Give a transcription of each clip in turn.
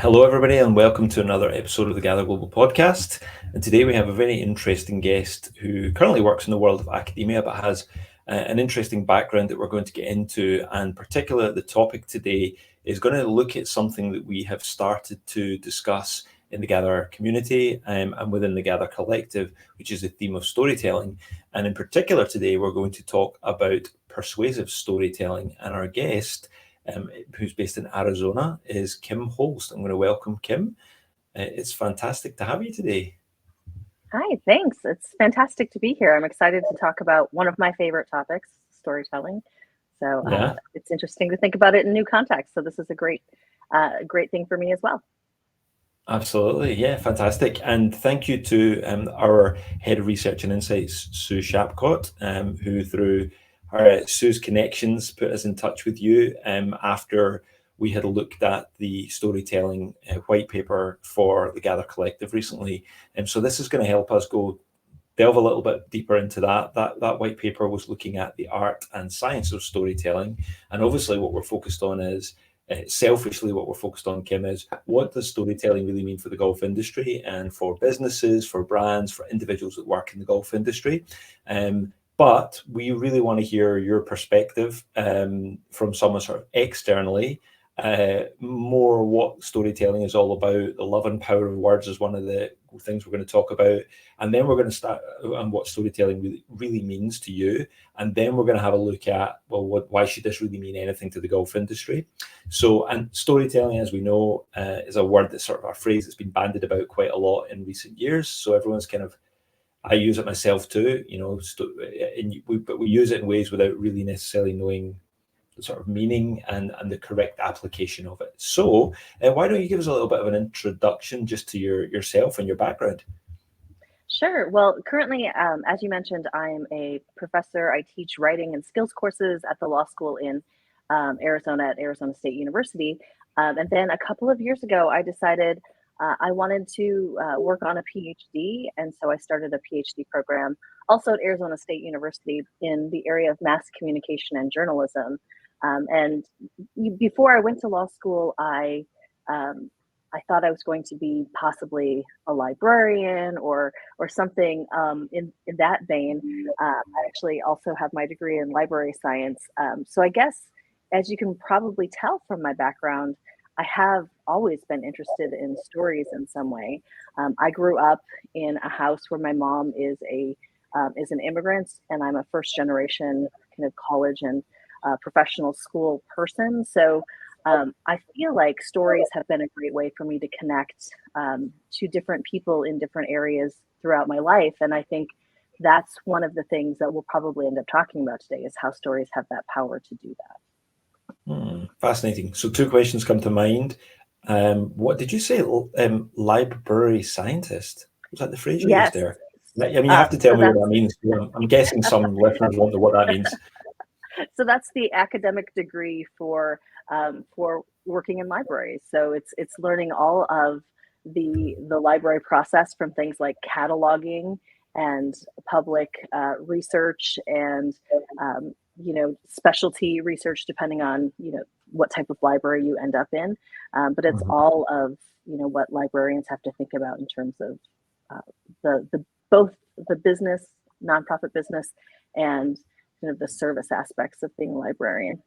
Hello, everybody, and welcome to another episode of the Gather Global podcast. And today we have a very interesting guest who currently works in the world of academia, but has an interesting background that we're going to get into. And particularly, the topic today is going to look at something that we have started to discuss in the Gather community and within the Gather collective, which is the theme of storytelling. And in particular, today we're going to talk about persuasive storytelling. And our guest, who's based in Arizona, is Kim Holst. I'm going to welcome Kim. It's fantastic to have you today. Hi, thanks. It's fantastic to be here. I'm excited to talk about one of my favorite topics, storytelling. So it's interesting to think about it in new context. So this is a great thing for me as well. Absolutely. Yeah, fantastic. And thank you to our head of research and insights, Sue Shapcott, who through Sue's connections put us in touch with you after we had looked at the storytelling white paper for the Gather Collective recently. And so this is going to help us delve a little bit deeper into that. That white paper was looking at the art and science of storytelling. And obviously what we're focused on is selfishly, what we're focused on, Kim, is what does storytelling really mean for the golf industry and for businesses, for brands, for individuals that work in the golf industry. But we really want to hear your perspective from someone sort of externally, more what storytelling is all about. The love and power of words is one of the things we're going to talk about. And then we're going to start on what storytelling really means to you. And then we're going to have a look at, well, why should this really mean anything to the golf industry? So, and storytelling, as we know, is a word that's sort of a phrase that's been bandied about quite a lot in recent years. So everyone's kind of, I use it myself too, but we use it in ways without really necessarily knowing the sort of meaning and the correct application of it. So why don't you give us a little bit of an introduction just to yourself and your background? Sure. Well, currently, as you mentioned, I'm a professor. I teach writing and skills courses at the law school in Arizona at Arizona State University. And then a couple of years ago, I decided I wanted to work on a PhD. And so I started a PhD program also at Arizona State University in the area of mass communication and journalism. And before I went to law school, I thought I was going to be possibly a librarian or something in that vein. I actually also have my degree in library science. So I guess, as you can probably tell from my background, I have always been interested in stories in some way. I grew up in a house where my mom is an immigrant, and I'm a first generation kind of college and professional school person. So I feel like stories have been a great way for me to connect to different people in different areas throughout my life. And I think that's one of the things that we'll probably end up talking about today, is how stories have that power to do that. Fascinating. So two questions come to mind. What did you say? Library scientist? Was that the phrase you used there? I mean, you have to tell me what that means. I'm guessing some listeners wonder what that means. So that's the academic degree for working in libraries. So it's learning all of the library process, from things like cataloging and public research and specialty research, depending on what type of library you end up in. But it's all of what librarians have to think about in terms of both the business, nonprofit business, and kind of the service aspects of being a librarian.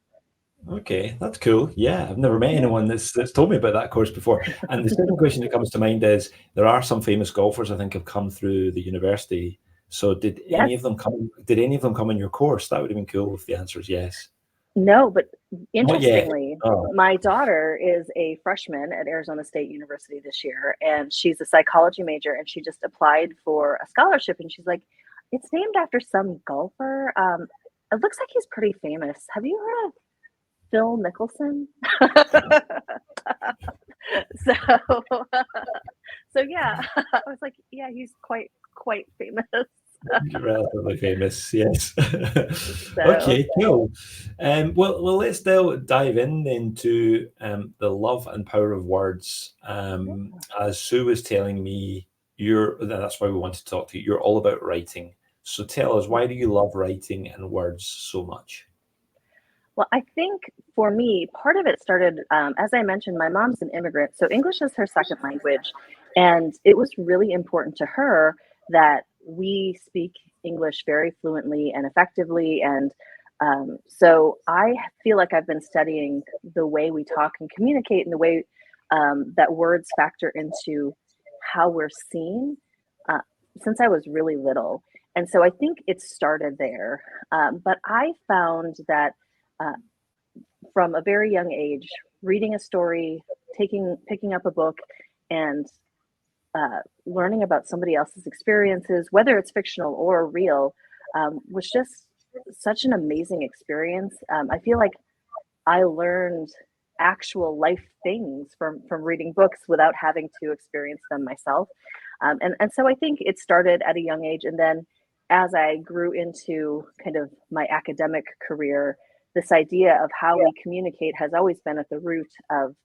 Okay, that's cool. Yeah, I've never met anyone that's told me about that course before. And the second question that comes to mind is, there are some famous golfers I think have come through the university. So did any of them come? Did any of them come in your course? That would have been cool if the answer is yes. No, but interestingly, my daughter is a freshman at Arizona State University this year, and she's a psychology major, and she just applied for a scholarship, and she's like, it's named after some golfer. It looks like he's pretty famous. Have you heard of Phil Mickelson? So yeah, I was like, yeah, he's quite famous. Relatively famous, yes. Okay, cool. Well, let's dive in then to the love and power of words. As Sue was telling me, that's why we wanted to talk to you. You're all about writing. So tell us, why do you love writing and words so much? Well, I think for me, part of it started, as I mentioned, my mom's an immigrant, so English is her second language. And it was really important to her that we speak English very fluently and effectively. And so I feel like I've been studying the way we talk and communicate and the way that words factor into how we're seen uh, since I was really little. And so I think it started there. But I found that uh, from a very young age, reading a story, picking up a book, and learning about somebody else's experiences, whether it's fictional or real, was just such an amazing experience. I feel like I learned actual life things from reading books without having to experience them myself. And so I think it started at a young age. And then as I grew into kind of my academic career, this idea of how we communicate has always been at the root of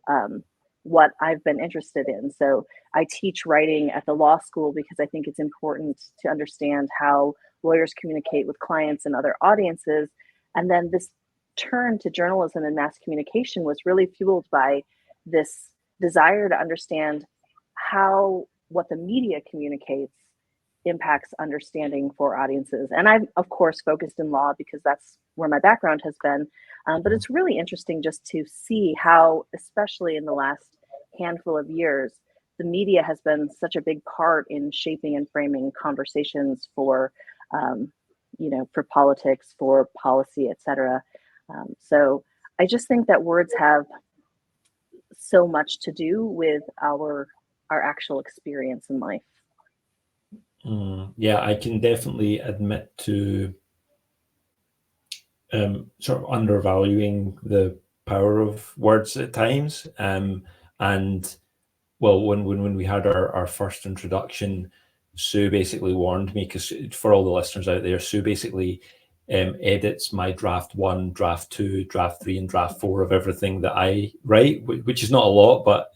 um, what I've been interested in. So I teach writing at the law school because I think it's important to understand how lawyers communicate with clients and other audiences. And then this turn to journalism and mass communication was really fueled by this desire to understand how what the media communicates impacts understanding for audiences. And I've, of course, focused in law because that's where my background has been. But it's really interesting just to see how, especially in the last handful of years, the media has been such a big part in shaping and framing conversations for, for politics, for policy, et cetera. So I just think that words have so much to do with our actual experience in life. Yeah, I can definitely admit to sort of undervaluing the power of words at times. And well, when we had our first introduction, Sue basically warned me, because for all the listeners out there, Sue basically edits my draft 1, draft 2, draft 3, and draft 4 of everything that I write, which is not a lot, but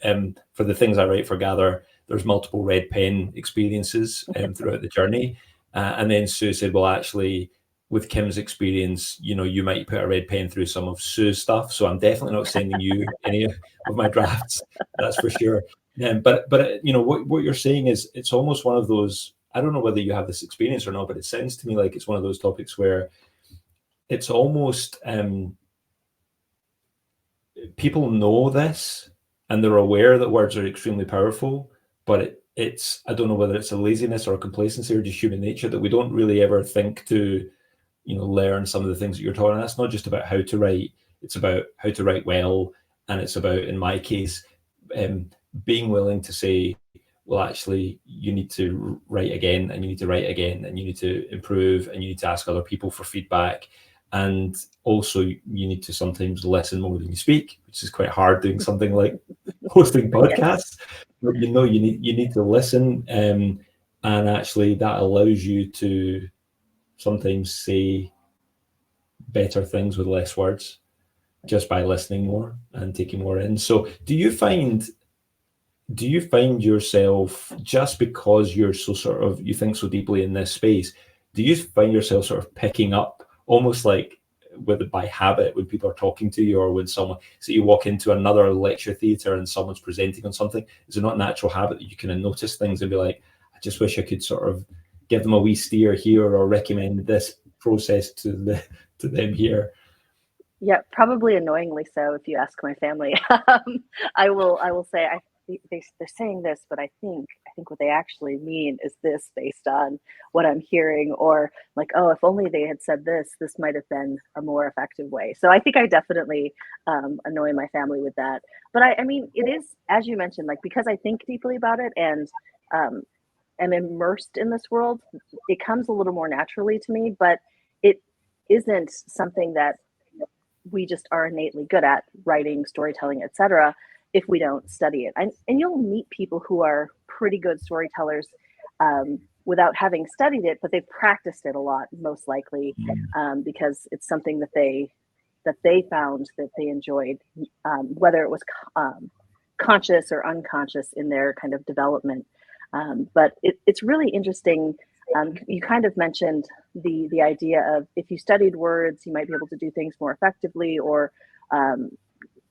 for the things I write for Gather, there's multiple red pen experiences throughout the journey. And then Sue said, well, actually, with Kim's experience, you might put a red pen through some of Sue's stuff. So I'm definitely not sending you any of my drafts. That's for sure. But what you're saying is, it's almost one of those. I don't know whether you have this experience or not, but it sounds to me like it's one of those topics where it's almost people know this and they're aware that words are extremely powerful, but it's I don't know whether it's a laziness or a complacency or just human nature that we don't really ever think to learn some of the things that you're talking about. That's not just about how to write, it's about how to write well, and it's about, in my case, being willing to say, well, actually, you need to write again, and you need to write again, and you need to improve, and you need to ask other people for feedback. And also, you need to sometimes listen more than you speak, which is quite hard doing something like hosting podcasts. But you need to listen, and actually, that allows you to sometimes say better things with less words just by listening more and taking more in. So do you find yourself, just because you're so sort of, you think so deeply in this space, do you find yourself sort of picking up almost like by habit when people are talking to you, or when someone, so you walk into another lecture theatre and someone's presenting on something, is it not a natural habit that you kind of notice things and be like, I just wish I could sort of give them a wee steer here, or recommend this process to them here? Yeah, probably annoyingly so if you ask my family. I will say they're saying this, but I think what they actually mean is this based on what I'm hearing, or like, oh, if only they had said this might have been a more effective way. So I think I definitely annoy my family with that. But I mean, it is, as you mentioned, like, because I think deeply about it and am immersed in this world, it comes a little more naturally to me, but it isn't something that we just are innately good at, writing, storytelling, etc., if we don't study it. And you'll meet people who are pretty good storytellers without having studied it, but they've practiced it a lot, most likely, because it's something that they found that they enjoyed, whether it was conscious or unconscious in their kind of development. But it's really interesting You kind of mentioned the idea of if you studied words, you might be able to do things more effectively, or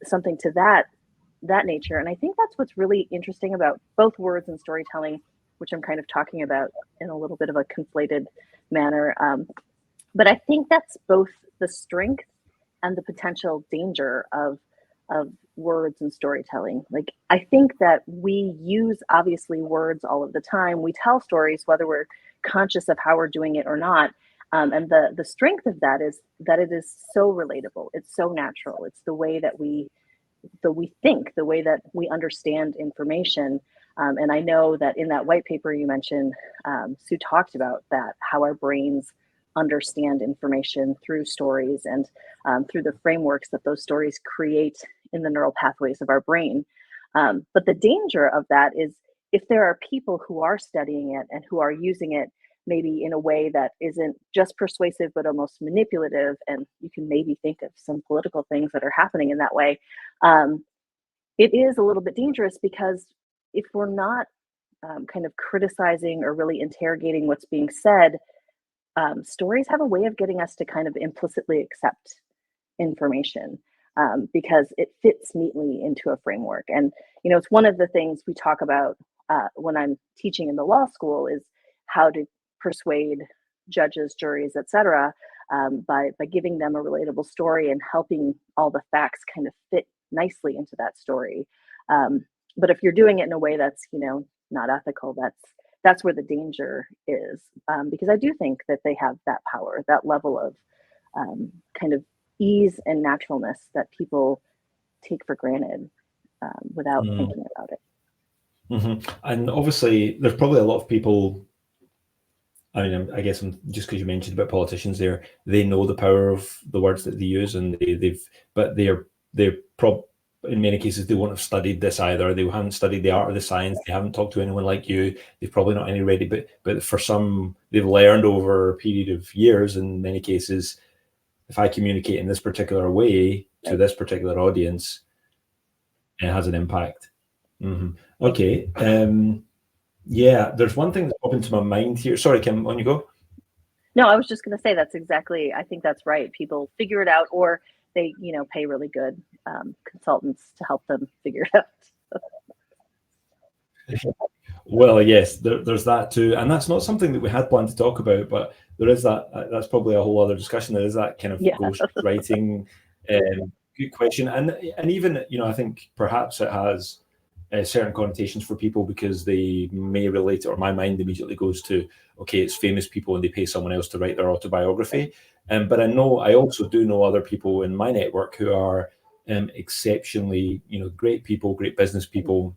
something to that nature. And I think that's what's really interesting about both words and storytelling, which I'm kind of talking about in a little bit of a conflated manner. But I think that's both the strength and the potential danger of words and storytelling. Like, I think that we use obviously words all of the time. We tell stories whether we're conscious of how we're doing it or not. And the strength of that is that it is so relatable. It's so natural. It's the way that we think, the way that we understand information. And I know that in that white paper you mentioned, Sue talked about that, how our brains understand information through stories and through the frameworks that those stories create in the neural pathways of our brain. But the danger of that is if there are people who are studying it and who are using it maybe in a way that isn't just persuasive but almost manipulative, and you can maybe think of some political things that are happening in that way, it is a little bit dangerous, because if we're not kind of criticizing or really interrogating what's being said, stories have a way of getting us to kind of implicitly accept information, because it fits neatly into a framework. And, it's one of the things we talk about when I'm teaching in the law school is how to persuade judges, juries, etc., by giving them a relatable story and helping all the facts kind of fit nicely into that story. But if you're doing it in a way that's, not ethical, that's where the danger is, because I do think that they have that power, that level of kind of ease and naturalness that people take for granted without thinking about it. Mm-hmm. And obviously, there's probably a lot of people. I mean, I guess just because you mentioned about politicians there, they know the power of the words that they use, and they're in many cases they won't have studied this either. They haven't studied the art or the science. They haven't talked to anyone like you. They've probably not any ready, but for some, they've learned over a period of years. In many cases, if I communicate in this particular way to this particular audience, it has an impact. Mm-hmm. Okay. Yeah, there's one thing that's popped into my mind here. Sorry, Kim, on you go. No, I was just going to say I think that's right. People figure it out, or they, pay really good consultants to help them figure it out. Well, yes, there's that too. And that's not something that we had planned to talk about, but there is that. That's probably a whole other discussion. There is that kind of ghost writing. Good question. And even, I think perhaps it has certain connotations for people because they may relate it, or my mind immediately goes to, okay, it's famous people and they pay someone else to write their autobiography. But I also do know other people in my network who are exceptionally, great people, great business people,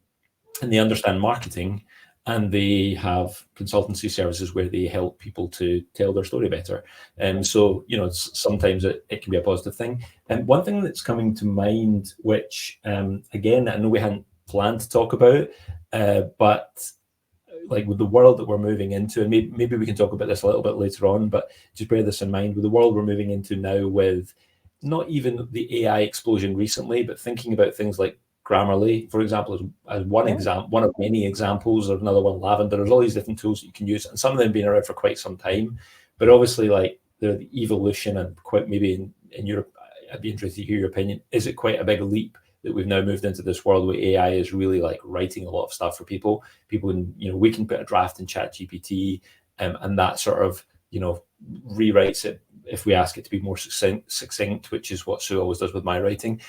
and they understand marketing, and they have consultancy services where they help people to tell their story better. And so, sometimes it can be a positive thing. And one thing that's coming to mind, which, again, I know we hadn't planned to talk about, but like with the world that we're moving into, and maybe we can talk about this a little bit later on, but just bear this in mind, with the world we're moving into now, with not even the AI explosion recently, but thinking about things like Grammarly, for example, as one example, one of many examples. There's another one, Lavender. There's all these different tools that you can use, and some of them have been around for quite some time. But obviously, like the evolution, and quite maybe in Europe, I'd be interested to hear your opinion. Is it quite a big leap that we've now moved into this world where AI is really like writing a lot of stuff for people? We can put a draft in ChatGPT, and that sort of rewrites it if we ask it to be more succinct, which is what Sue always does with my writing.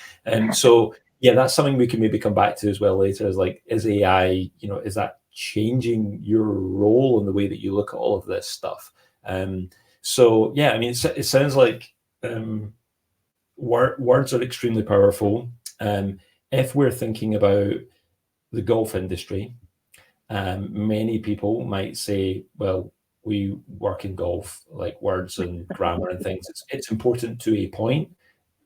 So yeah, that's something we can maybe come back to as well later, is AI, is that changing your role in the way that you look at all of this stuff? So yeah, I mean, it sounds like words are extremely powerful. If we're thinking about the golf industry, many people might say, well, we work in golf, like words and grammar and things. It's important to a point.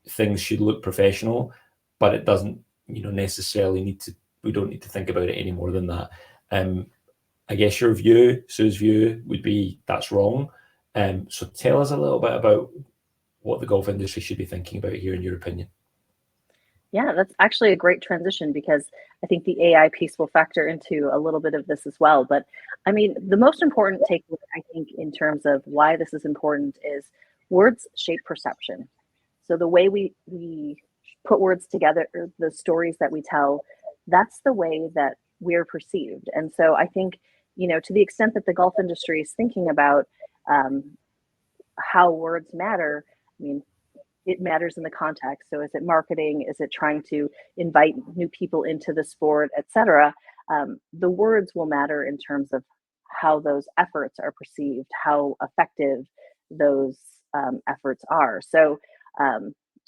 Things should look professional, but it doesn't, necessarily we don't need to think about it any more than that. I guess your view, Sue's view, would be that's wrong. So tell us a little bit about what the golf industry should be thinking about here, in your opinion. Yeah, that's actually a great transition because I think the AI piece will factor into a little bit of this as well. But I mean, the most important takeaway, I think, in terms of why this is important is words shape perception. So the way we put words together, or the stories that we tell, that's the way that we're perceived. And so I think, to the extent that the golf industry is thinking about um, how words matter, I mean, it matters in the context. So is it marketing? Is it trying to invite new people into the sport, et cetera? The words will matter in terms of how those efforts are perceived, how effective those efforts are. So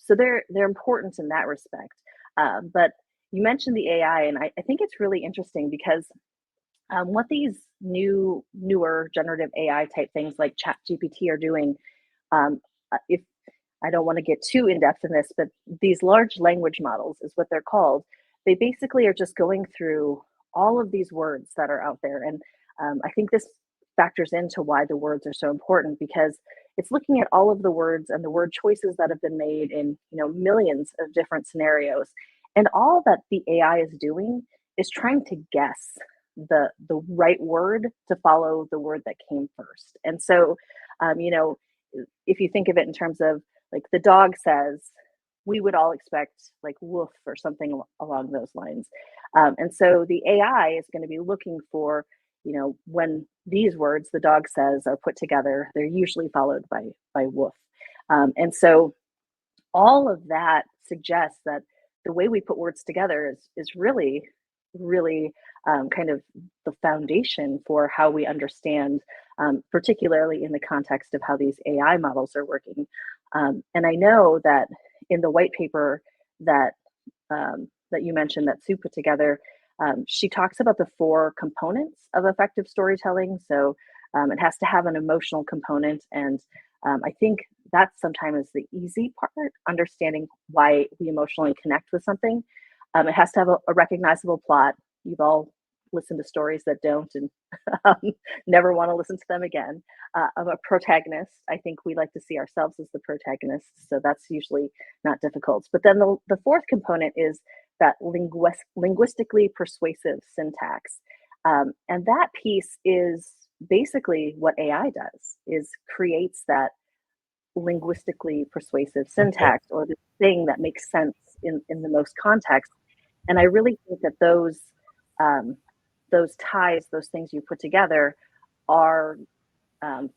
they're important in that respect. But you mentioned the AI, and I think it's really interesting because what these newer generative AI type things like ChatGPT are doing, if I don't want to get too in depth in this, but these large language models is what they're called. They basically are just going through all of these words that are out there. And I think this factors into why the words are so important because it's looking at all of the words and the word choices that have been made in millions of different scenarios. And all that the AI is doing is trying to guess the right word to follow the word that came first. And so, if you think of it in terms of like the dog says, we would all expect like woof or something along those lines. And so the AI is going to be looking for, when these words the dog says are put together, they're usually followed by woof. And so all of that suggests that the way we put words together is really, really kind of the foundation for how we understand, particularly in the context of how these AI models are working. And I know that in the white paper that that you mentioned that Sue put together, she talks about the four components of effective storytelling. So it has to have an emotional component, and I think that's sometimes the easy part, understanding why we emotionally connect with something. It has to have a recognizable plot. You've all listened to stories that don't, and um, never want to listen to them again. Of a protagonist, I think we like to see ourselves as the protagonist, so that's usually not difficult. But then the fourth component is that linguistically persuasive syntax, and that piece is basically what AI does: is creates that linguistically persuasive Okay. syntax, or the thing that makes sense in the most context. And I really think that um, those ties, those things you put together, are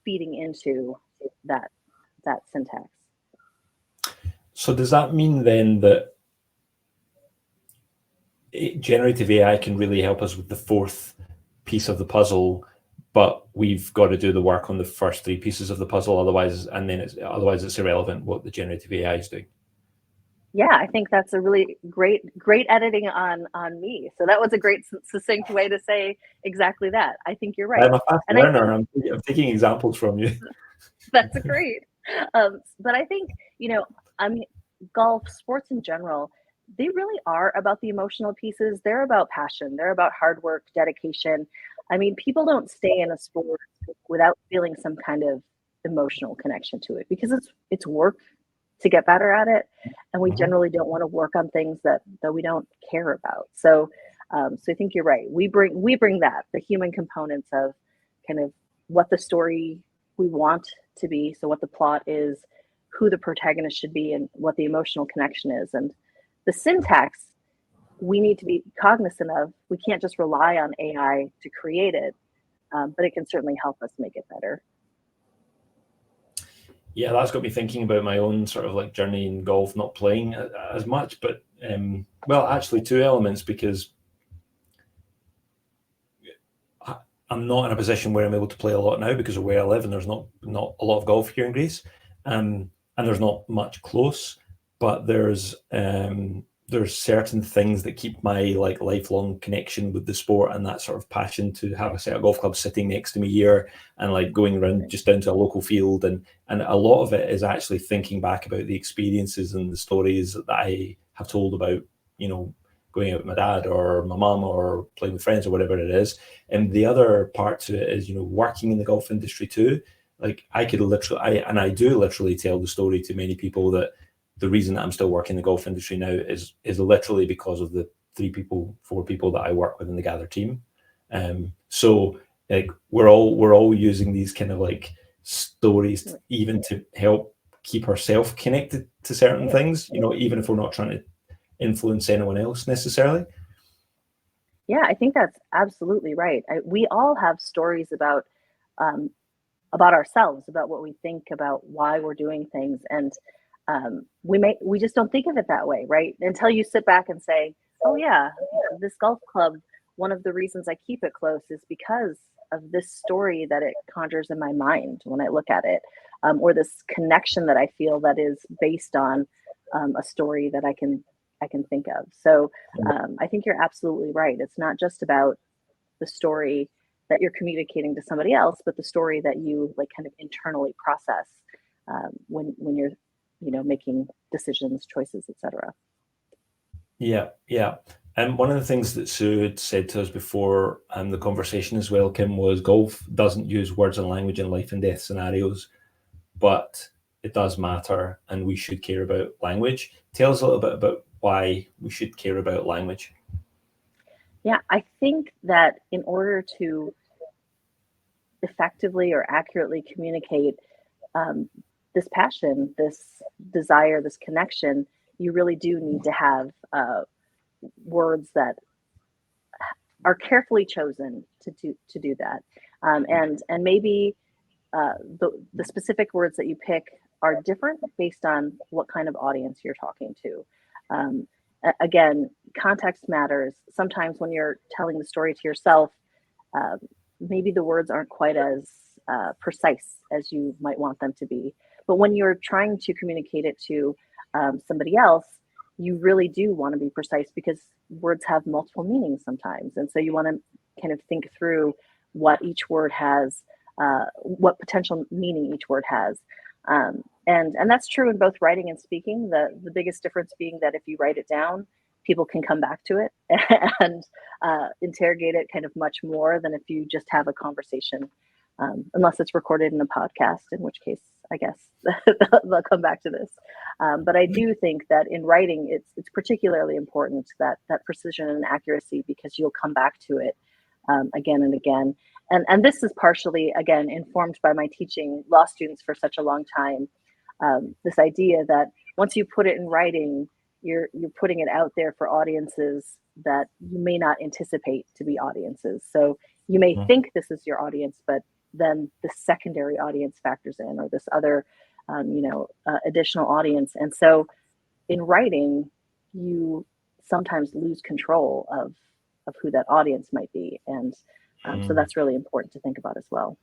feeding into that that syntax. So does that mean then that generative AI can really help us with the fourth piece of the puzzle, but we've got to do the work on the first three pieces of the puzzle, otherwise it's irrelevant what the generative AI is doing? Yeah, I think that's a really great editing on me. So that was a great succinct way to say exactly that. I think you're right, I'm a fast and I learner. think I'm taking examples from you. that's great. But I think, I mean, golf, sports in general, they really are about the emotional pieces. They're about passion. They're about hard work, dedication. I mean, people don't stay in a sport without feeling some kind of emotional connection to it because it's work to get better at it, and we Mhm. generally don't want to work on things that we don't care about. So I think you're right. We bring that the human components of kind of what the story we want to be. So what the plot is, who the protagonist should be, and what the emotional connection is, and the syntax we need to be cognizant of. We can't just rely on AI to create it, but it can certainly help us make it better. Yeah, that's got me thinking about my own sort of like journey in golf, not playing as much, but well, actually two elements, because I'm not in a position where I'm able to play a lot now because of where I live, and there's not a lot of golf here in Greece, and there's not much close. But there's certain things that keep my like lifelong connection with the sport and that sort of passion to have a set of golf clubs sitting next to me here, and like going around just down to a local field, and a lot of it is actually thinking back about the experiences and the stories that I have told about, you know, going out with my dad or my mum or playing with friends or whatever it is. And the other part to it is, working in the golf industry too. Like I could literally, I do literally tell the story to many people that the reason that I'm still working in the golf industry now is literally because of the 4 people that I work with in the Gather team. So like we're all using these kind of like stories even to help keep ourselves connected to certain things, you know, even if we're not trying to influence anyone else necessarily. Yeah, I think that's absolutely right. We all have stories about ourselves, about what we think, about why we're doing things, and we just don't think of it that way, right? Until you sit back and say, "Oh yeah, this golf club. One of the reasons I keep it close is because of this story that it conjures in my mind when I look at it, or this connection that I feel that is based on a story that I can think of." So I think you're absolutely right. It's not just about the story that you're communicating to somebody else, but the story that you like kind of internally process when you're, you know, making decisions, choices, etc. Yeah, yeah. And one of the things that Sue had said to us before the conversation as well, Kim, was golf doesn't use words and language in life and death scenarios, but it does matter, and we should care about language. Tell us a little bit about why we should care about language. Yeah, I think that in order to effectively or accurately communicate um, this passion, this desire, this connection, you really do need to have words that are carefully chosen to do that, and maybe the specific words that you pick are different based on what kind of audience you're talking to. Um, Again, context matters. Sometimes when you're telling the story to yourself, uh, maybe the words aren't quite as precise as you might want them to be. But when you're trying to communicate it to somebody else, you really do want to be precise because words have multiple meanings sometimes. And so you want to kind of think through what each word has, what potential meaning each word has. And that's true in both writing and speaking. The biggest difference being that if you write it down, people can come back to it and interrogate it kind of much more than if you just have a conversation, unless it's recorded in a podcast, in which case I guess they'll come back to this. But I do think that in writing, it's particularly important that precision and accuracy, because you'll come back to it again and again. And this is partially, again, informed by my teaching law students for such a long time. This idea that once you put it in writing, you're putting it out there for audiences that you may not anticipate to be audiences. So you may think this is your audience, but then the secondary audience factors in, or this other, additional audience. And so in writing, you sometimes lose control of who that audience might be. And so that's really important to think about as well.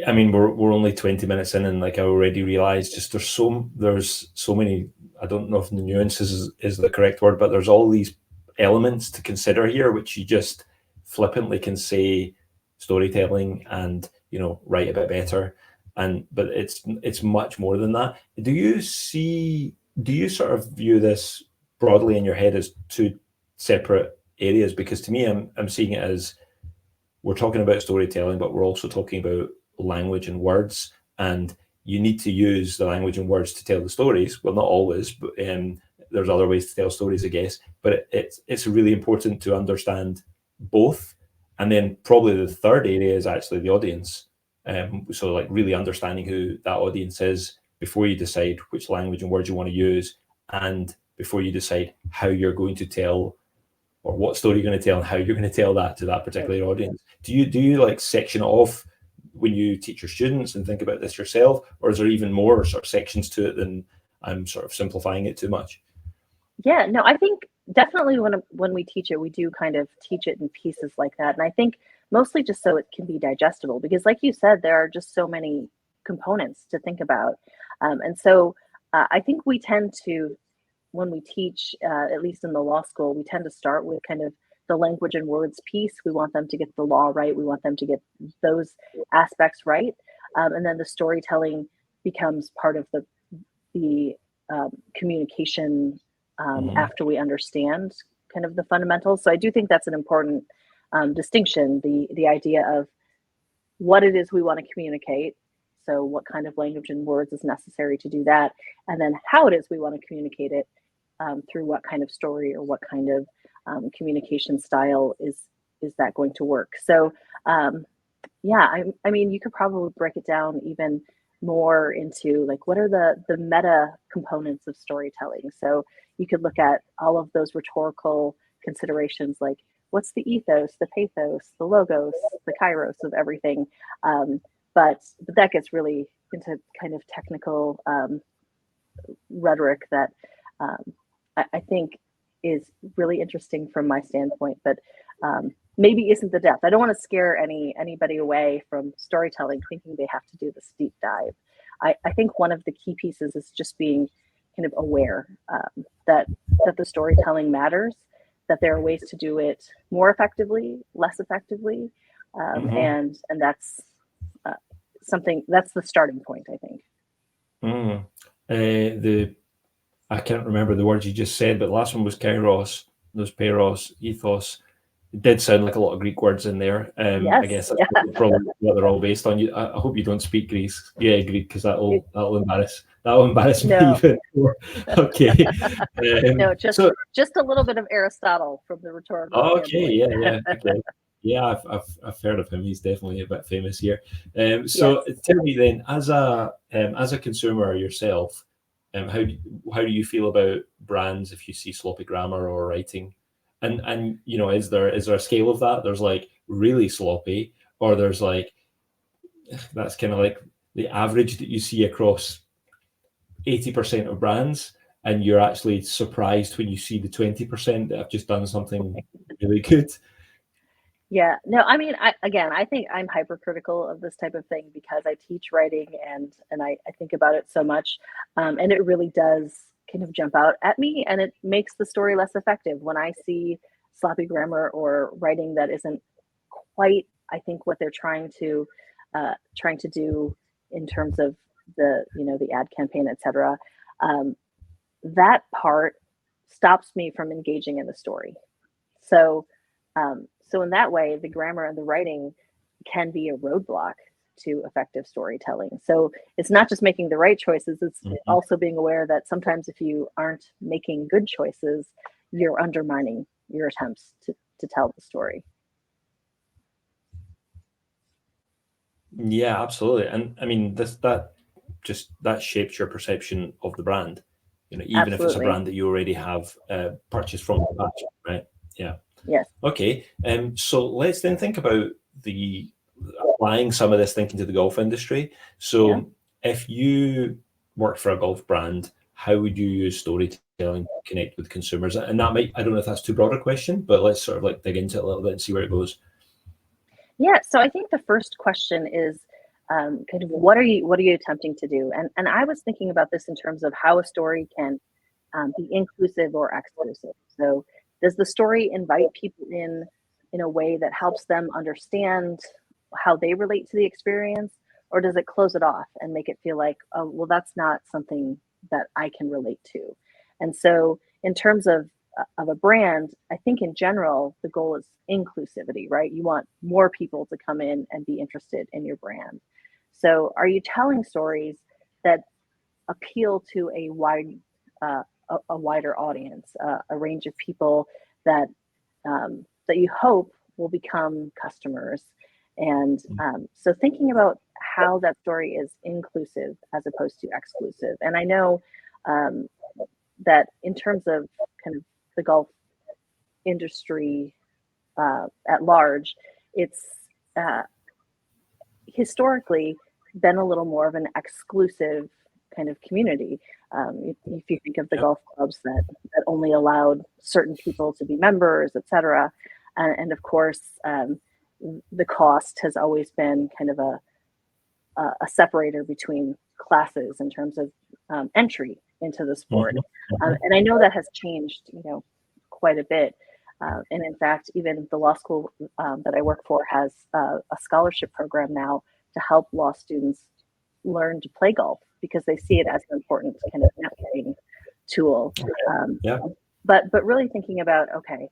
I mean, we're only 20 minutes in, and like I already realized, just there's so many, I don't know if nuances is the correct word, but there's all these elements to consider here, which you just flippantly can say storytelling and, you know, write a bit better. But it's much more than that. Do you sort of view this broadly in your head as two separate areas? Because to me, I'm seeing it as we're talking about storytelling, but we're also talking about language and words, and you need to use the language and words to tell the stories. Well, not always, but there's other ways to tell stories, I guess. But it's really important to understand both. And then probably the third area is actually the audience. So like really understanding who that audience is before you decide which language and words you want to use, and before you decide how you're going to tell, or what story you're going to tell, and how you're going to tell that to that particular audience. Do you like section it off when you teach your students and think about this yourself, or is there even more sort of sections to it than I'm sort of simplifying it too much? Yeah, no, I think definitely when we teach it, we do kind of teach it in pieces like that. And I think mostly just so it can be digestible, because like you said, there are just so many components to think about. And so I think we tend to, when we teach, at least in the law school, we tend to start with kind of the language and words piece. We want them to get the law right. We want them to get those aspects right. And then the storytelling becomes part of the communication after we understand kind of the fundamentals. So I do think that's an important distinction, the idea of what it is we want to communicate. So what kind of language and words is necessary to do that? And then how it is we want to communicate it, through what kind of story or what kind of communication style is that going to work? So yeah, I mean, you could probably break it down even more into like what are the meta components of storytelling. So you could look at all of those rhetorical considerations, like what's the ethos, the pathos, the logos, the kairos of everything. But that gets really into kind of technical rhetoric that I think is really interesting from my standpoint, but maybe isn't the depth. I don't want to scare anybody away from storytelling thinking they have to do this deep dive. I think one of the key pieces is just being kind of aware that the storytelling matters, that there are ways to do it more effectively, less effectively, and that's something that's the starting point, I think. I can't remember the words you just said, but the last one was kairos, those pairos, ethos. It did sound like a lot of Greek words in there. Yes, I guess that's probably what they're all based on. I hope you don't speak Greek, Greek, because that'll embarrass me No. even more. Okay. No, just a little bit of Aristotle from the rhetorical Okay, standpoint. okay. Yeah, I've heard of him. He's definitely a bit famous here. So Yes. tell me then, as a consumer yourself, how do you feel about brands if you see sloppy grammar or writing? And you know, is there a scale of that? There's like really sloppy, or there's like that's kind of like the average that you see across 80% of brands, and you're actually surprised when you see the 20% that have just done something really good. Yeah, no, I mean, I think I'm hypercritical of this type of thing because I teach writing and I think about it so much, and it really does kind of jump out at me, and it makes the story less effective when I see sloppy grammar or writing that isn't quite, I think, what they're trying to do in terms of the ad campaign, etc. That part stops me from engaging in the story. So so in that way, the grammar and the writing can be a roadblock to effective storytelling. So it's not just making the right choices, it's also being aware that sometimes if you aren't making good choices, you're undermining your attempts to tell the story. Yeah, absolutely. And I mean, that shapes your perception of the brand. You know, even if it's a Absolutely. brand that you already have purchased from the past, right? Yeah. Yes. Okay. So let's then think about applying some of this thinking to the golf industry. So if you work for a golf brand, how would you use storytelling to connect with consumers? And that might, I don't know if that's too broad a question, but let's sort of like dig into it a little bit and see where it goes. Yeah, so I think the first question is kind of what are you attempting to do? And I was thinking about this in terms of how a story can be inclusive or exclusive. So does the story invite people in a way that helps them understand how they relate to the experience, or does it close it off and make it feel like, oh, well, that's not something that I can relate to? And so in terms of a brand, I think in general, the goal is inclusivity, right? You want more people to come in and be interested in your brand. So are you telling stories that appeal to a wider audience, a range of people that that you hope will become customers? And so thinking about how that story is inclusive as opposed to exclusive. And I know that in terms of kind of the golf industry at large, it's historically been a little more of an exclusive kind of community. If you think of the golf clubs that only allowed certain people to be members, etc., and of course, the cost has always been kind of a separator between classes in terms of entry into the sport. And I know that has changed, quite a bit. And in fact, even the law school that I work for has a scholarship program now to help law students learn to play golf because they see it as an important kind of networking tool. But really thinking about, okay,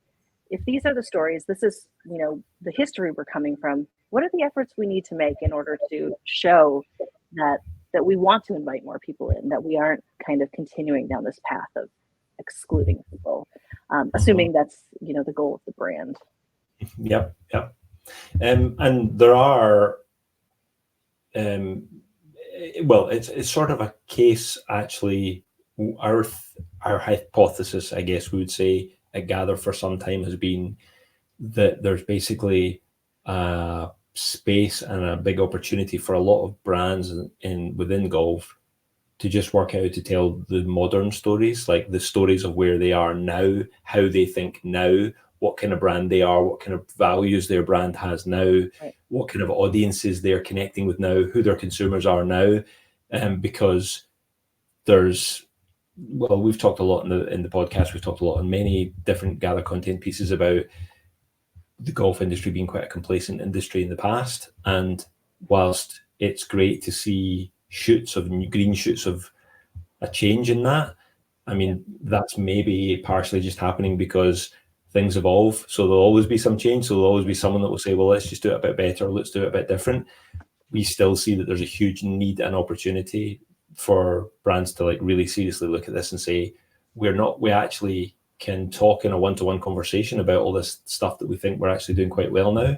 if these are the stories, this is, the history we're coming from, what are the efforts we need to make in order to show that we want to invite more people in, that we aren't kind of continuing down this path of excluding people, assuming that's, the goal of the brand. Yep. And there are, well, it's sort of a case, actually. Our hypothesis, I guess we would say, at Gather for some time has been that there's basically a space and a big opportunity for a lot of brands within golf to just work out how to tell the modern stories, like the stories of where they are now, how they think now, what kind of brand they are, what kind of values their brand has now, Right. what kind of audiences they're connecting with now, who their consumers are now. Because we've talked a lot in the podcast, we've talked a lot on many different Gather content pieces about the golf industry being quite a complacent industry in the past. And whilst it's great to see green shoots of a change in that, I mean, that's maybe partially just happening because things evolve. So there'll always be some change. So there'll always be someone that will say, well, let's just do it a bit better. Let's do it a bit different. We still see that there's a huge need and opportunity for brands to really seriously look at this and say, we actually can talk in a one-to-one conversation about all this stuff that we think we're actually doing quite well now,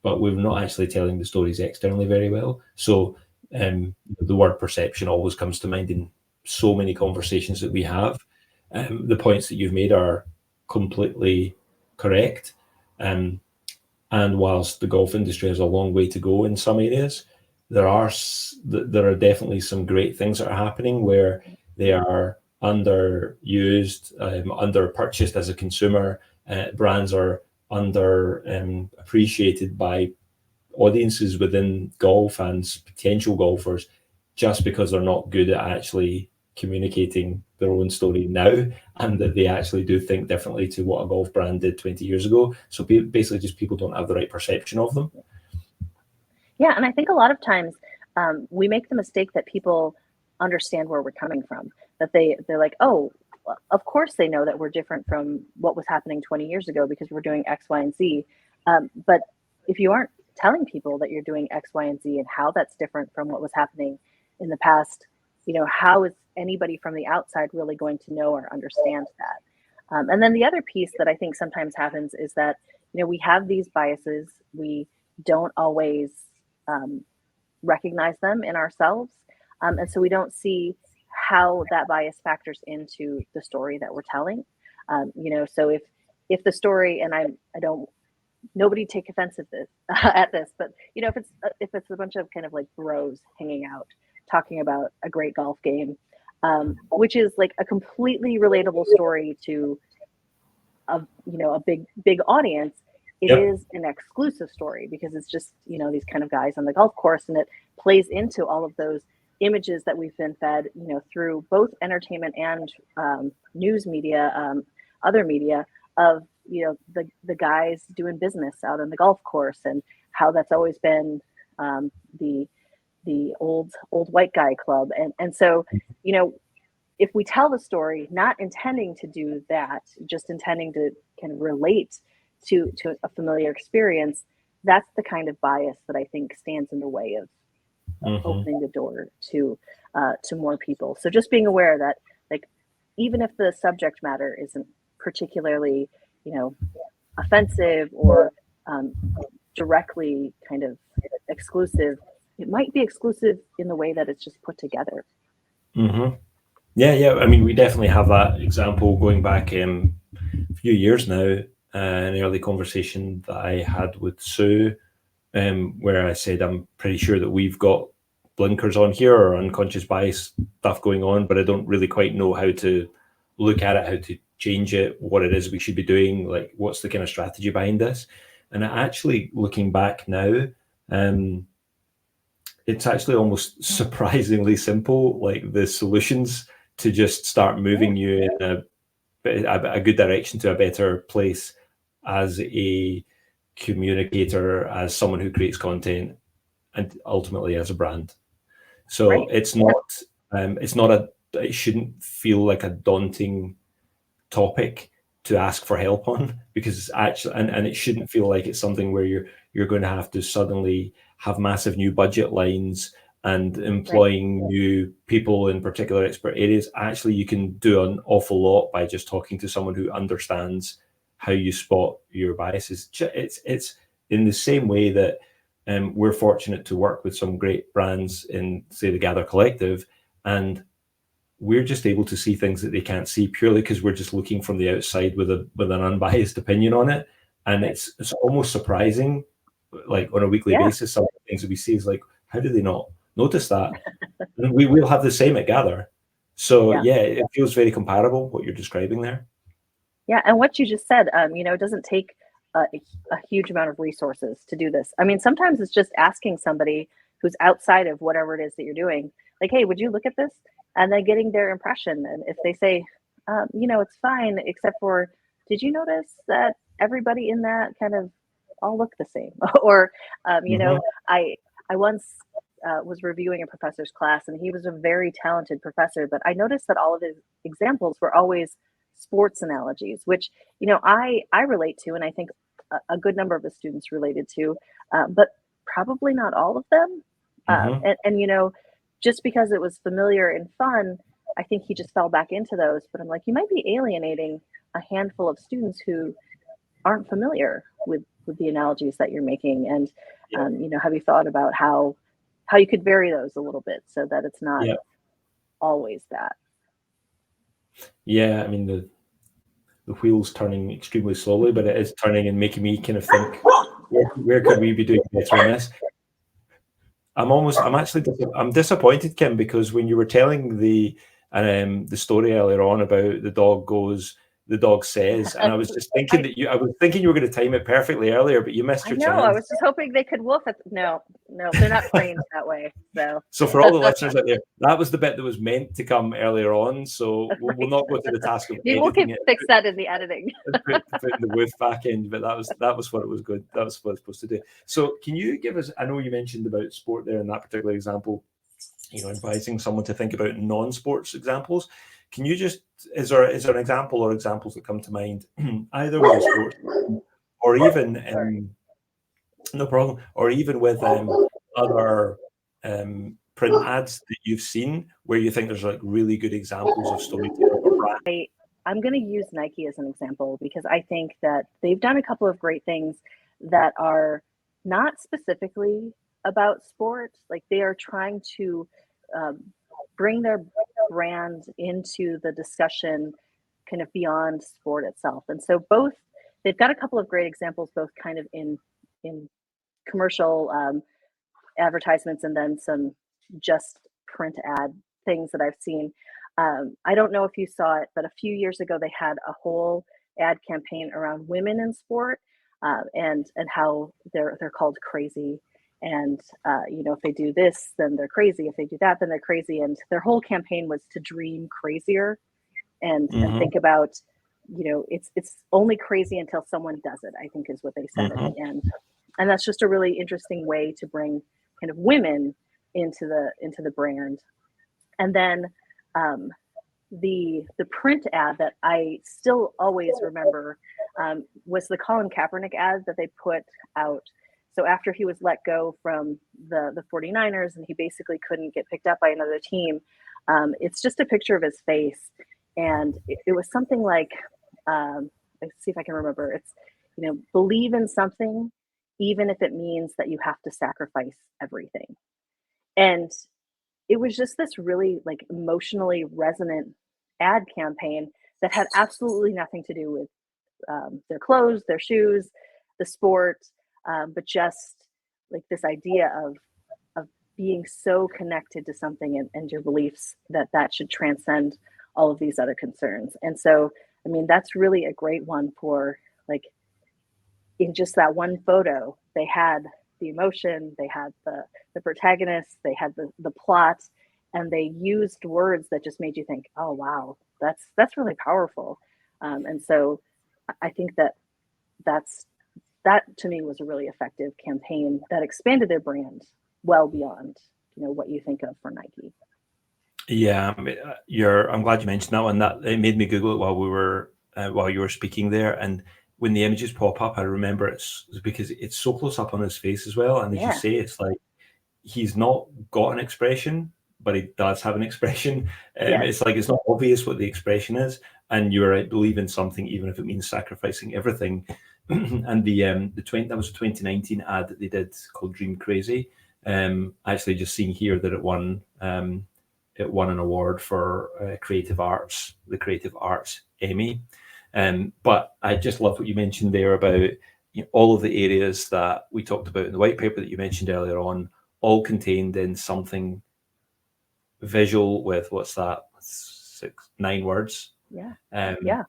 but we're not actually telling the stories externally very well. So the word perception always comes to mind in so many conversations that we have. The points that you've made are completely correct. And whilst the golf industry has a long way to go in some areas, there are definitely some great things that are happening where they are underused, underpurchased as a consumer. Brands are appreciated by audiences within golf and potential golfers just because they're not good at actually communicating their own story now, and that they actually do think differently to what a golf brand did 20 years ago. So basically just people don't have the right perception of them. Yeah, and I think a lot of times we make the mistake that people understand where we're coming from, that they're like, oh, of course they know that we're different from what was happening 20 years ago because we're doing X, Y, and Z. But if you aren't telling people that you're doing X, Y, and Z and how that's different from what was happening in the past, how is anybody from the outside really going to know or understand that? And then the other piece that I think sometimes happens is that, we have these biases. We don't always recognize them in ourselves. And so we don't see how that bias factors into the story that we're telling. So if the story, and I don't, nobody take offense at this, but if it's a bunch of kind of like bros hanging out talking about a great golf game, which is like a completely relatable story to a big audience, it is an exclusive story because it's just these kind of guys on the golf course, and it plays into all of those images that we've been fed through both entertainment and news media, other media, of the guys doing business out on the golf course, and how that's always been the old white guy club. And so if we tell the story not intending to do that, just intending to kind of relate to a familiar experience, that's the kind of bias that I think stands in the way of opening the door to more people. So just being aware that, like, even if the subject matter isn't particularly offensive or directly kind of exclusive, it might be exclusive in the way that it's just put together. Yeah. I mean, we definitely have that example going back a few years now. An early conversation that I had with Sue, where I said, I'm pretty sure that we've got blinkers on here or unconscious bias stuff going on, but I don't really quite know how to look at it, how to change it, what it is we should be doing, like what's the kind of strategy behind this. And actually looking back now, it's actually almost surprisingly simple, like the solutions to just start moving you in a good direction to a better place as a communicator, as someone who creates content, and ultimately as a brand. So it shouldn't feel like a daunting topic to ask for help on, because it's actually, and it shouldn't feel like it's something where you're going to have to suddenly have massive new budget lines and employing new people in particular expert areas. Actually, you can do an awful lot by just talking to someone who understands how you spot your biases. It's in the same way that we're fortunate to work with some great brands in, say, the Gather Collective, and we're just able to see things that they can't see purely because we're just looking from the outside with an unbiased opinion on it. And it's almost surprising, like on a weekly basis, some of the things that we see is like, how do they not notice that? And we will have the same at Gather. So yeah, it feels very comparable, what you're describing there. Yeah, and what you just said, it doesn't take a huge amount of resources to do this. I mean, sometimes it's just asking somebody who's outside of whatever it is that you're doing, like, hey, would you look at this? And then getting their impression. And if they say, it's fine, except for, did you notice that everybody in that kind of all look the same? Or, I once was reviewing a professor's class, and he was a very talented professor, but I noticed that all of his examples were always sports analogies, which, I relate to, and I think a good number of the students related to, but probably not all of them. And just because it was familiar and fun, I think he just fell back into those. But I'm like, you might be alienating a handful of students who aren't familiar with the analogies that you're making. And, have you thought about how you could vary those a little bit so that it's not always that? Yeah, I mean, the wheel's turning extremely slowly, but it is turning and making me kind of think, where could we be doing better in this? I'm disappointed, Kim, because when you were telling the story earlier on about the dog goes, the dog says, and I was just thinking I was thinking you were going to time it perfectly earlier, but you missed your chance. I was just hoping they could wolf it. No, they're not trained that way. So for all the listeners out there, that was the bit that was meant to come earlier on. So we'll not go to the task of editing it. Fix that in the editing. put the woof back in, but that was what it was good. That was what it's supposed to do. So can you give us? I know you mentioned about sport there in that particular example. Advising someone to think about non-sports examples. Can you just, is there an example or examples that come to mind, either with sports or even, no problem, or even with other print ads that you've seen where you think there's like really good examples of storytelling? I'm going to use Nike as an example because I think that they've done a couple of great things that are not specifically about sports. Like they are trying to bring their brand into the discussion kind of beyond sport itself. And so they've got a couple of great examples, both kind of in commercial advertisements and then some just print ad things that I've seen. I don't know if you saw it, but a few years ago, they had a whole ad campaign around women in sport and how they're called crazy. And, if they do this, then they're crazy. If they do that, then they're crazy. And their whole campaign was to dream crazier and think about, it's only crazy until someone does it, I think is what they said at the end. And that's just a really interesting way to bring kind of women into the brand. And then the print ad that I still always remember was the Colin Kaepernick ad that they put out. So after he was let go from the 49ers and he basically couldn't get picked up by another team, it's just a picture of his face. And it was something like, let's see if I can remember. It's, believe in something, even if it means that you have to sacrifice everything. And it was just this really like emotionally resonant ad campaign that had absolutely nothing to do with their clothes, their shoes, the sport, but just like this idea of being so connected to something and your beliefs that should transcend all of these other concerns. And so, I mean, that's really a great one for like, in just that one photo, they had the emotion, they had the protagonist, they had the plot, and they used words that just made you think, oh, wow, that's really powerful. And so I think that to me was a really effective campaign that expanded their brand well beyond, what you think of for Nike. Yeah, I'm glad you mentioned that one. That it made me Google it while you were speaking there. And when the images pop up, I remember it's because it's so close up on his face as well. And as you say, it's like he's not got an expression, but he does have an expression. Yes. It's like it's not obvious what the expression is, and you're right, believe in something even if it means sacrificing everything. And that was a 2019 ad that they did called Dream Crazy. Actually, just seeing here that it won an award for creative arts, the Creative Arts Emmy. But I just love what you mentioned there about all of the areas that we talked about in the white paper that you mentioned earlier on, all contained in something visual with what's that, 9 words. Yeah. Um, Yeah.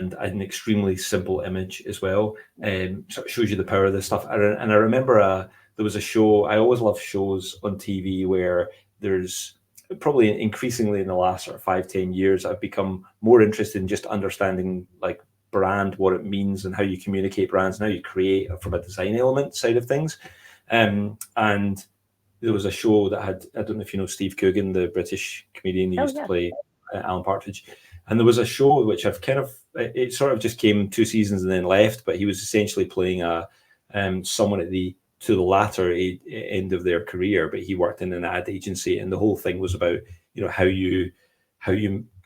and an extremely simple image as well. Sort of shows you the power of this stuff. And I remember there was a show. I always love shows on TV where there's probably increasingly in the last sort of 5-10 years, I've become more interested in just understanding like brand, what it means, and how you communicate brands, and how you create from a design element side of things. And there was a show that had, I don't know if you know Steve Coogan, the British comedian who used to play Alan Partridge. And there was a show which I've kind of, it sort of just came 2 seasons and then left, but he was essentially playing someone to the latter end of their career, but he worked in an ad agency, and the whole thing was about, how you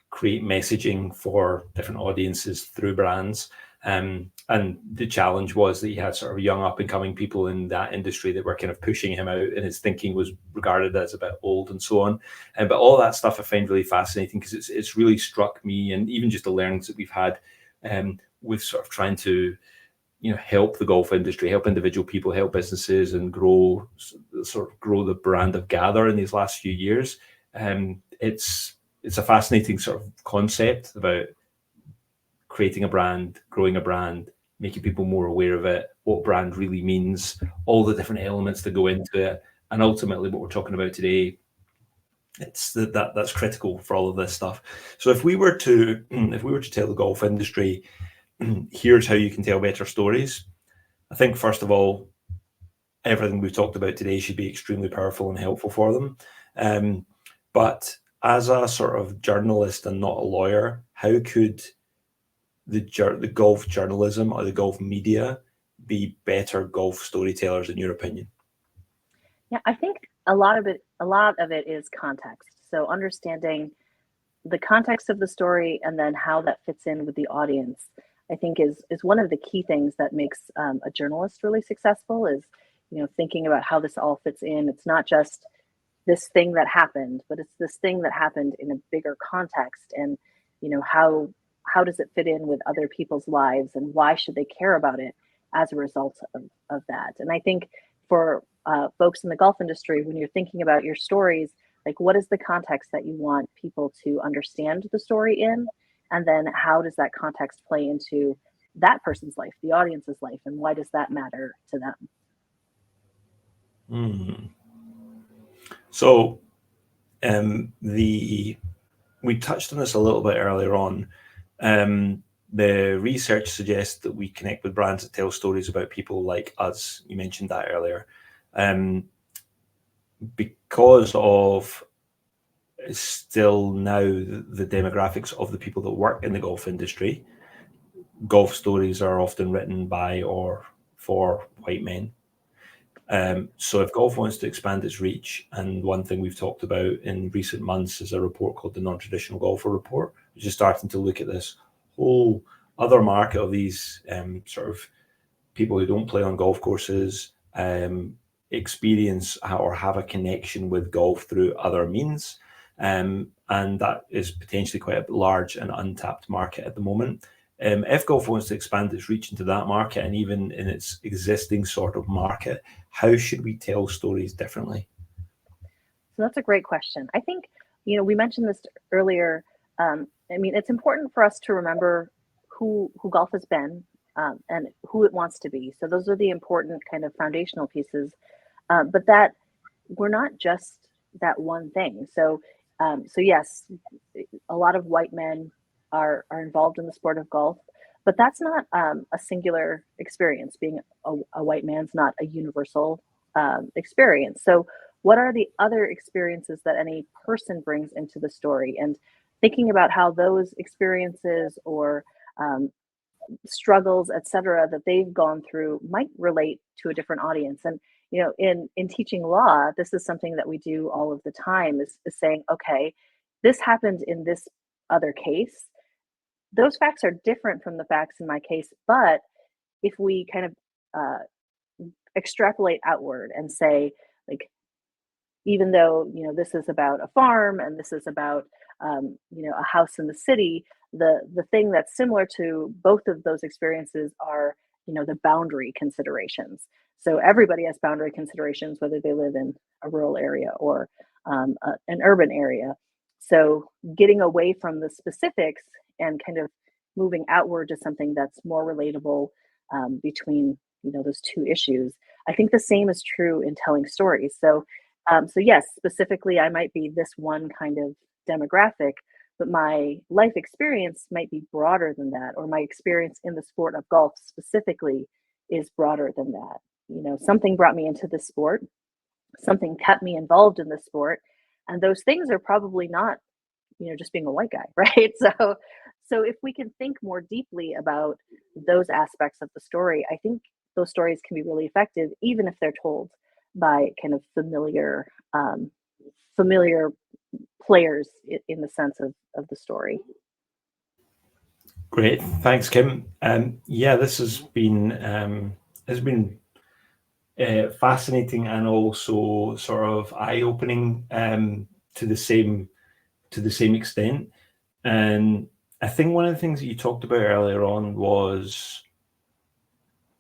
create messaging for different audiences through brands. And the challenge was that he had sort of young up and coming people in that industry that were kind of pushing him out, and his thinking was regarded as a bit old and so on. But all that stuff I find really fascinating, because it's really struck me, and even just the learnings that we've had with sort of trying to help the golf industry, help individual people, help businesses, and grow the brand of Gather in these last few years. It's a fascinating sort of concept about creating a brand, growing a brand, making people more aware of it, what brand really means, all the different elements that go into it, and ultimately what we're talking about today. It's that's critical for all of this stuff. So if we were to tell the golf industry, here's how you can tell better stories, I think first of all, everything we've talked about today should be extremely powerful and helpful for them. But as a sort of journalist and not a lawyer, how could the golf journalism or the golf media be better golf storytellers, in your opinion? Yeah, I think a lot of it is context. So understanding the context of the story and then how that fits in with the audience, I think is one of the key things that makes a journalist really successful. Is thinking about how this all fits in. It's not just this thing that happened, but it's this thing that happened in a bigger context, and how does it fit in with other people's lives, and why should they care about it as a result of that. And I think for folks in the golf industry, when you're thinking about your stories, like what is the context that you want people to understand the story in, and then how does that context play into that person's life, the audience's life, and why does that matter to them? So we touched on this a little bit earlier on. The research suggests that we connect with brands that tell stories about people like us. You mentioned that earlier. Because of still now the demographics of the people that work in the golf industry, golf stories are often written by or for white men. So if golf wants to expand its reach, and one thing we've talked about in recent months is a report called the Non-Traditional Golfer Report, which is starting to look at this whole other market of these sort of people who don't play on golf courses, experience or have a connection with golf through other means. And that is potentially quite a large and untapped market at the moment. If golf wants to expand its reach into that market, and even in its existing sort of market, how should we tell stories differently? So that's a great question. I think, we mentioned this earlier. I mean, it's important for us to remember who golf has been, and who it wants to be. So those are the important kind of foundational pieces. But that we're not just that one thing. So yes, a lot of white men are involved in the sport of golf, but that's not a singular experience. Being a white man's not a universal experience. So what are the other experiences that any person brings into the story, and thinking about how those experiences or struggles, etc., that they've gone through might relate to a different audience. And in teaching law, this is something that we do all of the time, is saying, okay, this happened in this other case. Those facts are different from the facts in my case, but if we kind of uh, extrapolate outward and say, like, even though this is about a farm and this is about a house in the city, the thing that's similar to both of those experiences are the boundary considerations. So everybody has boundary considerations, whether they live in a rural area or an urban area. So getting away from the specifics and kind of moving outward to something that's more relatable between those two issues. I think the same is true in telling stories. So yes, specifically, I might be this one kind of demographic, but my life experience might be broader than that, or my experience in the sport of golf specifically is broader than that. Something brought me into this sport, something kept me involved in the sport, and those things are probably not, just being a white guy, right? So if we can think more deeply about those aspects of the story, I think those stories can be really effective, even if they're told by kind of familiar players in the sense of the story. Great, thanks, Kim. Yeah, this has been fascinating and also sort of eye-opening to the same extent. And I think one of the things that you talked about earlier on was,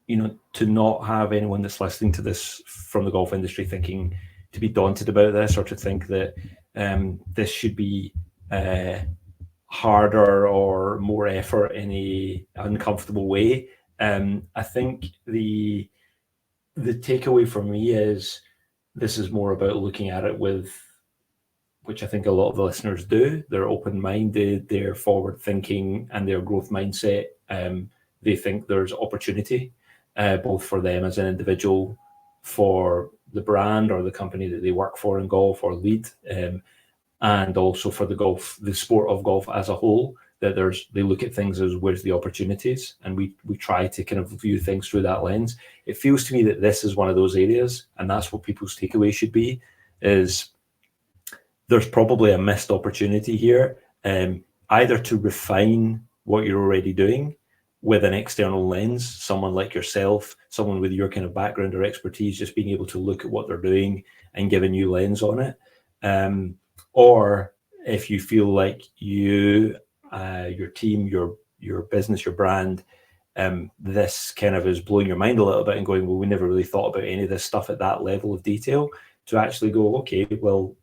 to not have anyone that's listening to this from the golf industry thinking to be daunted about this, or to think that this should be harder or more effort in a uncomfortable way. I think the takeaway for me is this is more about looking at it with, which I think a lot of the listeners do. They're open-minded, they're forward-thinking, and their growth mindset. They think there's opportunity, both for them as an individual, for the brand or the company that they work for in golf or lead, and also for the sport of golf as a whole. That they look at things as, where's the opportunities, and we try to kind of view things through that lens. It feels to me that this is one of those areas, and that's what people's takeaway should be, is there's probably a missed opportunity here, either to refine what you're already doing with an external lens, someone like yourself, someone with your kind of background or expertise, just being able to look at what they're doing and give a new lens on it. Or if you feel like your team, your business, your brand, this kind of is blowing your mind a little bit and going, well, we never really thought about any of this stuff at that level of detail, to actually go, okay, well,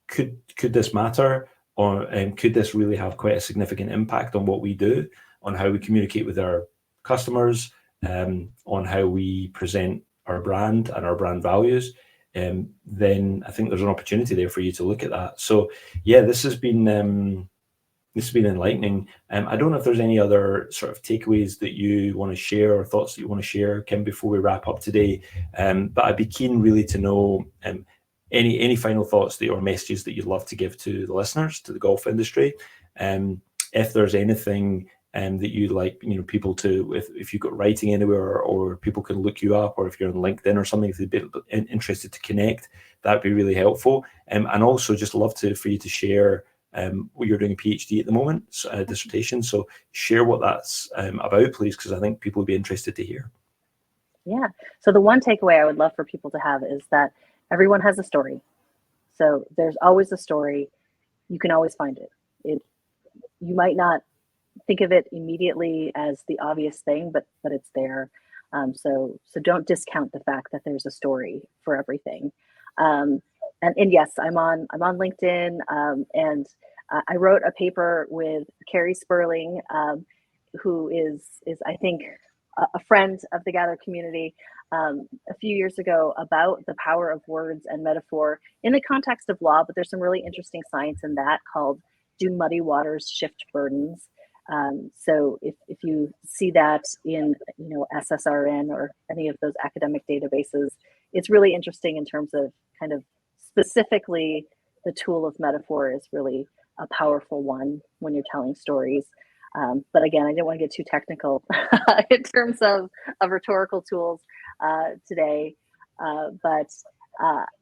could this matter, or could this really have quite a significant impact on what we do, on how we communicate with our customers, on how we present our brand and our brand values, then I think there's an opportunity there for you to look at that. So yeah, this has been enlightening. I don't know if there's any other sort of takeaways that you want to share, or thoughts that you want to share, Kim, before we wrap up today. But I'd be keen really to know any final thoughts or messages that you'd love to give to the listeners, to the golf industry. If there's anything that you'd like people to, if you've got writing anywhere, or people can look you up, or if you're on LinkedIn or something, if they'd be interested to connect, that'd be really helpful. And also just love for you to share you're doing a PhD at the moment, a dissertation. So share what that's about, please, because I think people would be interested to hear. Yeah. So the one takeaway I would love for people to have is that everyone has a story. So there's always a story. You can always find it. You might not think of it immediately as the obvious thing, but it's there. So don't discount the fact that there's a story for everything. And yes, I'm on LinkedIn, and I wrote a paper with Carrie Sperling, who is I think a friend of the Gather community, a few years ago, about the power of words and metaphor in the context of law. But there's some really interesting science in that called "Do Muddy Waters Shift Burdens?" So if you see that in SSRN or any of those academic databases, it's really interesting in terms of kind of specifically the tool of metaphor is really a powerful one when you're telling stories. But again, I didn't want to get too technical in terms of rhetorical tools today. But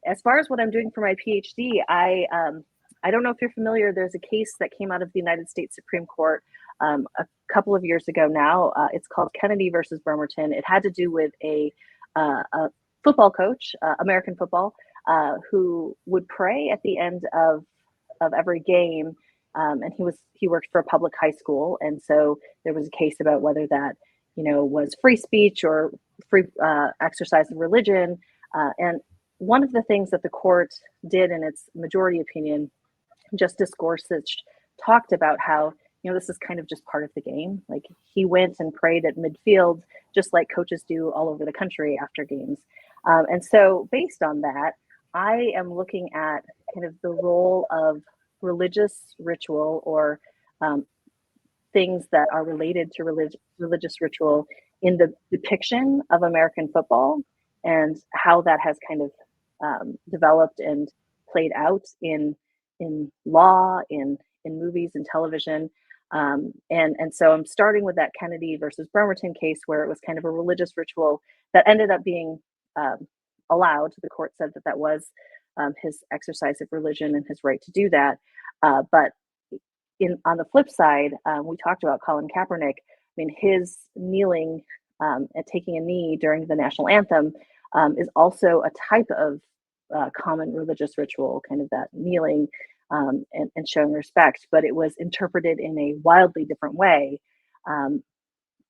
as far as what I'm doing for my PhD, I don't know if you're familiar. There's a case that came out of the United States Supreme Court a couple of years ago now. It's called Kennedy versus Bremerton. It had to do with a football coach, American football, who would pray at the end of every game. And he worked for a public high school, and so there was a case about whether that was free speech or free exercise of religion. And one of the things that the court did in its majority opinion, Justice Gorsuch talked about how this is kind of just part of the game. Like, he went and prayed at midfield, just like coaches do all over the country after games. And so based on that, I am looking at kind of the role of religious ritual or things that are related to religious ritual in the depiction of American football, and how that has kind of developed and played out in law, in movies and television. And so I'm starting with that Kennedy versus Bremerton case, where it was kind of a religious ritual that ended up being allowed. The court said that was his exercise of religion and his right to do that. But on the flip side, we talked about Colin Kaepernick. I mean, his kneeling and taking a knee during the national anthem is also a type of common religious ritual, kind of that kneeling and showing respect, but it was interpreted in a wildly different way.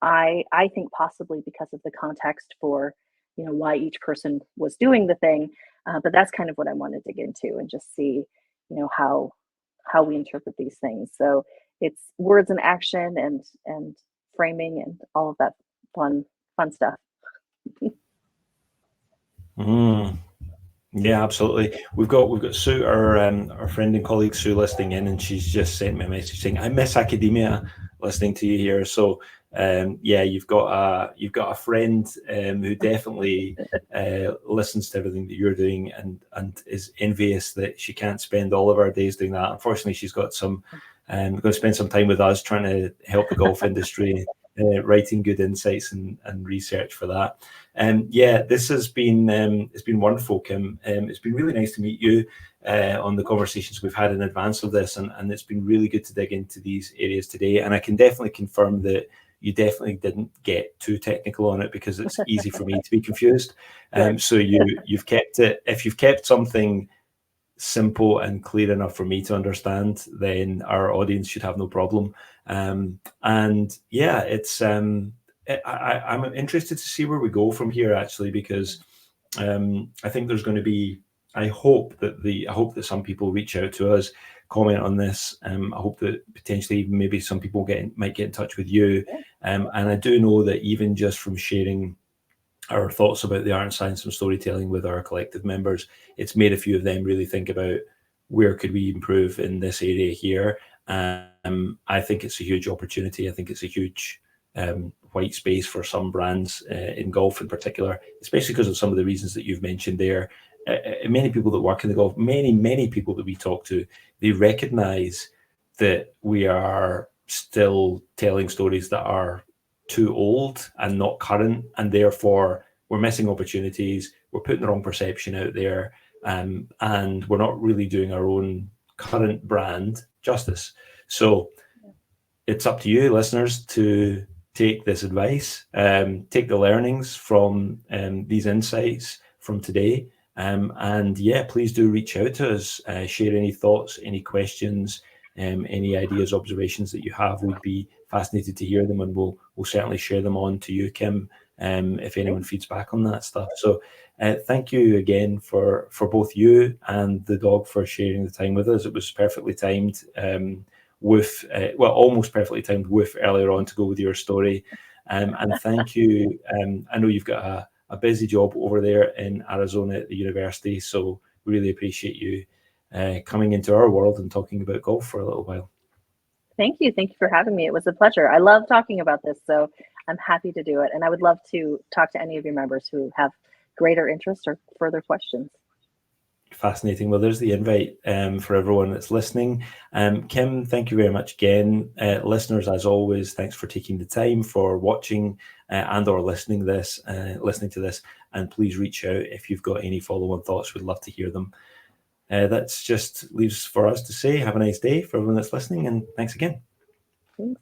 I think possibly because of the context for why each person was doing the thing, but that's kind of what I want to dig into and just see how we interpret these things. So it's words and action and framing and all of that fun stuff. Yeah, absolutely. We've got Sue, our friend and colleague Sue, listening in, and she's just sent me a message saying, "I miss academia listening to you here." So yeah, you've got a friend who definitely listens to everything that you're doing and is envious that she can't spend all of our days doing that. Unfortunately, she's got going to spend some time with us trying to help the golf industry, writing good insights and research for that. Yeah, this has been it's been wonderful, Kim. It's been really nice to meet you on the conversations we've had in advance of this, and it's been really good to dig into these areas today. And I can definitely confirm that you definitely didn't get too technical on it, because it's easy for me to be confused. So you've kept it. If you've kept something simple and clear enough for me to understand, then our audience should have no problem. And yeah, it's I'm interested to see where we go from here, actually, because I think there's going to be, I hope that some people reach out to us, comment on this. I hope that potentially maybe some people might get in touch with you. And I do know that even just from sharing our thoughts about the art and science and storytelling with our collective members, it's made a few of them really think about where could we improve in this area here. I think it's a huge opportunity. I think it's a huge white space for some brands in golf in particular, especially because of some of the reasons that you've mentioned there. Many people that work in the golf, many people that we talk to, they recognize that we are still telling stories that are too old and not current, and therefore we're missing opportunities, we're putting the wrong perception out there, and we're not really doing our own current brand justice. So it's up to you, listeners, to take this advice, take the learnings from these insights from today, and yeah, please do reach out to us, share any thoughts, any questions, any ideas, observations that you have. We'd be fascinated to hear them, and we'll certainly share them on to you, Kim, if anyone feeds back on that stuff. So thank you again for both you and the dog for sharing the time with us. It was perfectly timed, almost perfectly timed earlier on to go with your story. And thank you. I know you've got a busy job over there in Arizona at the university, so really appreciate you coming into our world and talking about golf for a little while. Thank you for having me. It was a pleasure. I love talking about this, so I'm happy to do it. And I would love to talk to any of your members who have greater interest or further questions. Fascinating. Well, there's the invite for everyone that's listening. Kim, thank you very much again. Listeners, as always, thanks for taking the time for watching and or listening to this, and please reach out if you've got any follow-on thoughts. We'd love to hear them. That's just leaves for us to say have a nice day for everyone that's listening, and thanks again. Thanks.